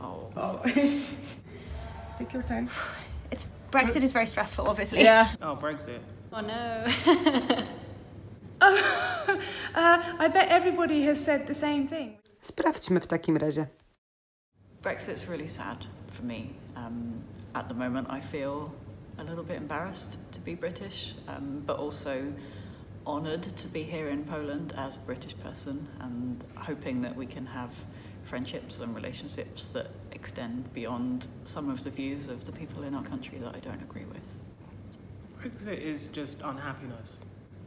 Oh. Oh. Take your time. Brexit is very stressful, obviously. Yeah. Oh, Brexit. Oh no. I bet everybody has said the same thing. Sprawdźmy w takim razie. Brexit's really sad for me. At the moment, I feel a little bit embarrassed to be British, but also honoured to be here in Poland as a British person, and hoping that we can have friendships and relationships that extend beyond some of the views of the people in our country that I don't agree with. Brexit is just unhappiness.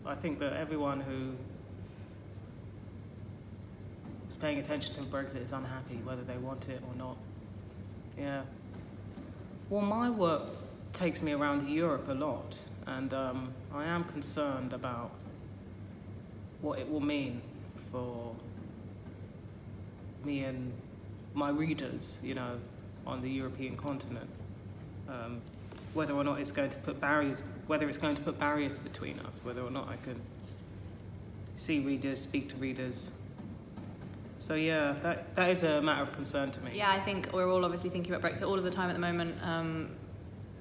I think that everyone who is paying attention to Brexit is unhappy, whether they want it or not. Yeah. Well, my work takes me around Europe a lot, and I am concerned about what it will mean for me and my readers, you know, on the European continent. Whether or not it's going to put barriers, between us, whether or not I can see readers, speak to readers. So yeah, that is a matter of concern to me. Yeah, I think we're all obviously thinking about Brexit all of the time at the moment,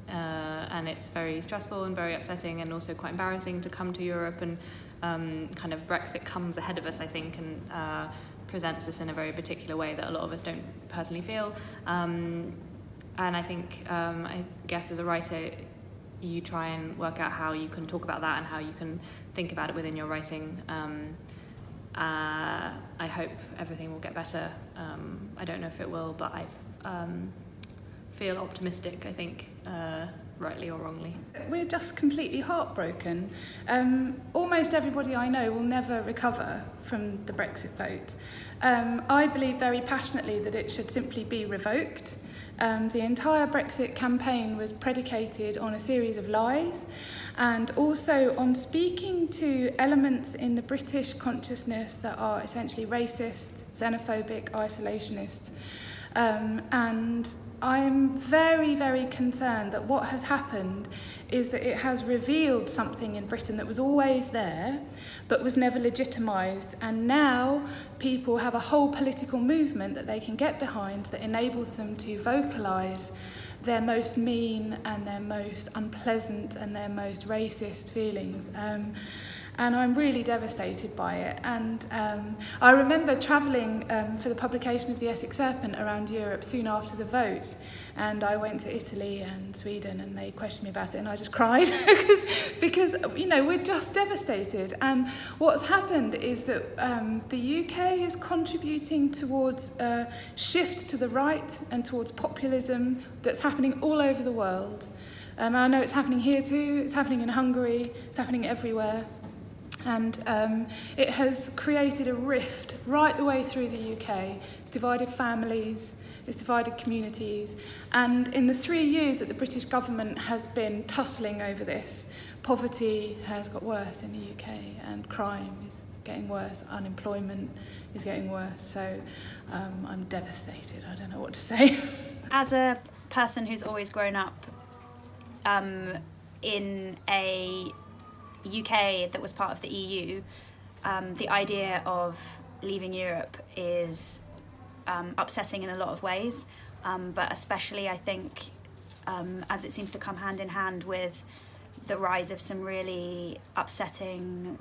and it's very stressful and very upsetting and also quite embarrassing to come to Europe, and kind of Brexit comes ahead of us, I think, and presents us in a very particular way that a lot of us don't personally feel. And I think, I guess as a writer, you try and work out how you can talk about that and how you can think about it within your writing. I hope everything will get better. I don't know if it will, but I feel optimistic, I think, rightly or wrongly. We're just completely heartbroken. Almost everybody I know will never recover from the Brexit vote. I believe very passionately that it should simply be revoked. The entire Brexit campaign was predicated on a series of lies, and also on speaking to elements in the British consciousness that are essentially racist, xenophobic, isolationist. And I'm very, very concerned that what has happened is that it has revealed something in Britain that was always there, but was never legitimised. And now people have a whole political movement that they can get behind that enables them to vocalise their most mean and their most unpleasant and their most racist feelings. And I'm really devastated by it. And I remember travelling for the publication of the Essex Serpent around Europe soon after the vote, and I went to Italy and Sweden, and they questioned me about it, and I just cried because you know, we're just devastated. And what's happened is that the UK is contributing towards a shift to the right and towards populism that's happening all over the world. I know it's happening here too. It's happening in Hungary. It's happening everywhere. And it has created a rift right the way through the UK. It's divided families, it's divided communities. And in the 3 years that the British government has been tussling over this, poverty has got worse in the UK, and crime is getting worse, unemployment is getting worse. So I'm devastated, I don't know what to say. As a person who's always grown up in a UK that was part of the EU, the idea of leaving Europe is upsetting in a lot of ways, but especially I think as it seems to come hand in hand with the rise of some really upsetting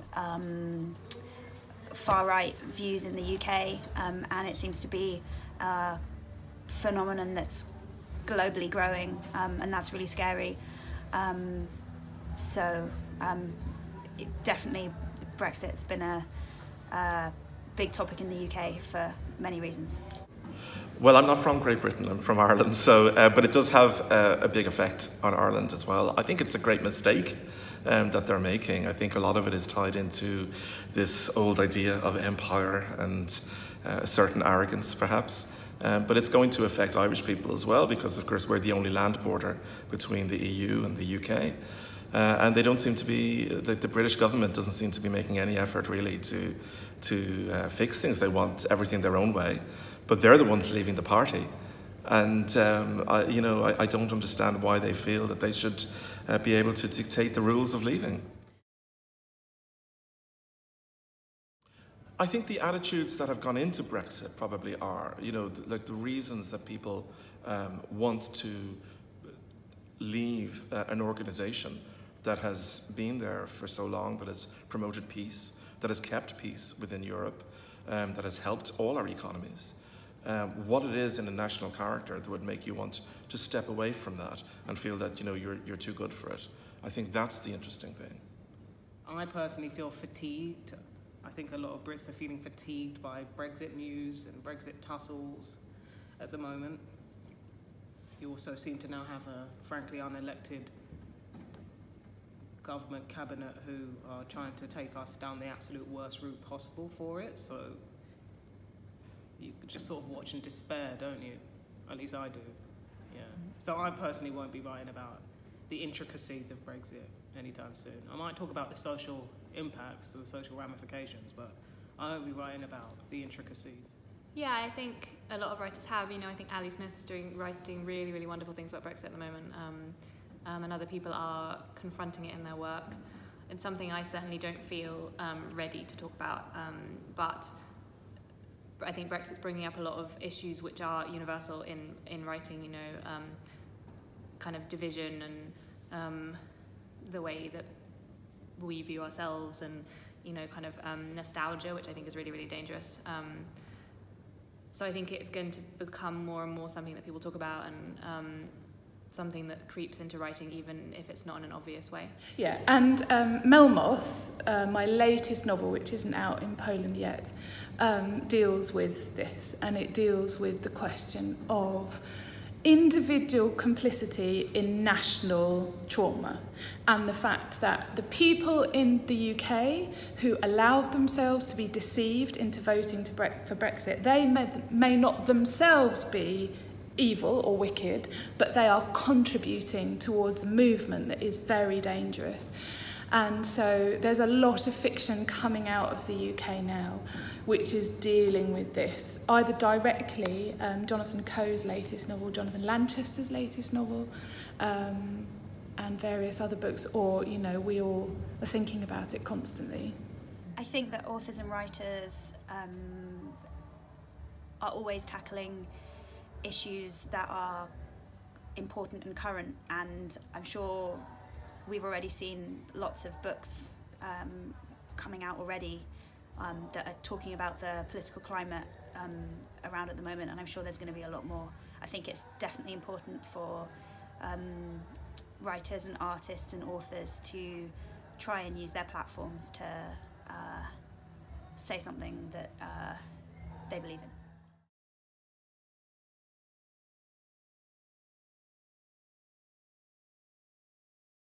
far-right views in the UK, and it seems to be a phenomenon that's globally growing, and that's really scary. Definitely Brexit's been a big topic in the UK for many reasons. Well, I'm not from Great Britain, I'm from Ireland, so but it does have a big effect on Ireland as well. I think it's a great mistake that they're making. I think a lot of it is tied into this old idea of empire and a certain arrogance, perhaps. But it's going to affect Irish people as well, because of course we're the only land border between the EU and the UK. And they don't seem to be, the British government doesn't seem to be making any effort really to fix things. They want everything their own way, but they're the ones leaving the party. And I don't understand why they feel that they should be able to dictate the rules of leaving. I think the attitudes that have gone into Brexit probably are, like the reasons that people want to leave an organisation that has been there for so long, that has promoted peace, that has kept peace within Europe, that has helped all our economies. What it is in a national character that would make you want to step away from that and feel that you're too good for it. I think that's the interesting thing. I personally feel fatigued. I think a lot of Brits are feeling fatigued by Brexit news and Brexit tussles at the moment. You also seem to now have a frankly unelected government cabinet who are trying to take us down the absolute worst route possible for it. So you just sort of watch in despair, don't you? At least I do. Yeah. So I personally won't be writing about the intricacies of Brexit anytime soon. I might talk about the social impacts and the social ramifications, but I won't be writing about the intricacies. Yeah, I think a lot of writers have. I think Ali Smith's writing really, really wonderful things about Brexit at the moment, and other people are confronting it in their work. It's something I certainly don't feel ready to talk about, but I think Brexit's bringing up a lot of issues which are universal in writing, kind of division and the way that we view ourselves and, kind of nostalgia, which I think is really, really dangerous. So I think it's going to become more and more something that people talk about and something that creeps into writing even if it's not in an obvious way. Yeah, and Melmoth, my latest novel, which isn't out in Poland yet, deals with this, and it deals with the question of individual complicity in national trauma, and the fact that the people in the UK who allowed themselves to be deceived into voting for Brexit, they may not themselves be evil or wicked, but they are contributing towards a movement that is very dangerous. And so there's a lot of fiction coming out of the UK now which is dealing with this, either directly, Jonathan Coe's latest novel, Jonathan Lanchester's latest novel, and various other books, or, we all are thinking about it constantly. I think that authors and writers are always tackling issues that are important and current, and I'm sure we've already seen lots of books coming out already that are talking about the political climate around at the moment, and I'm sure there's going to be a lot more. I think it's definitely important for writers and artists and authors to try and use their platforms to say something that they believe in.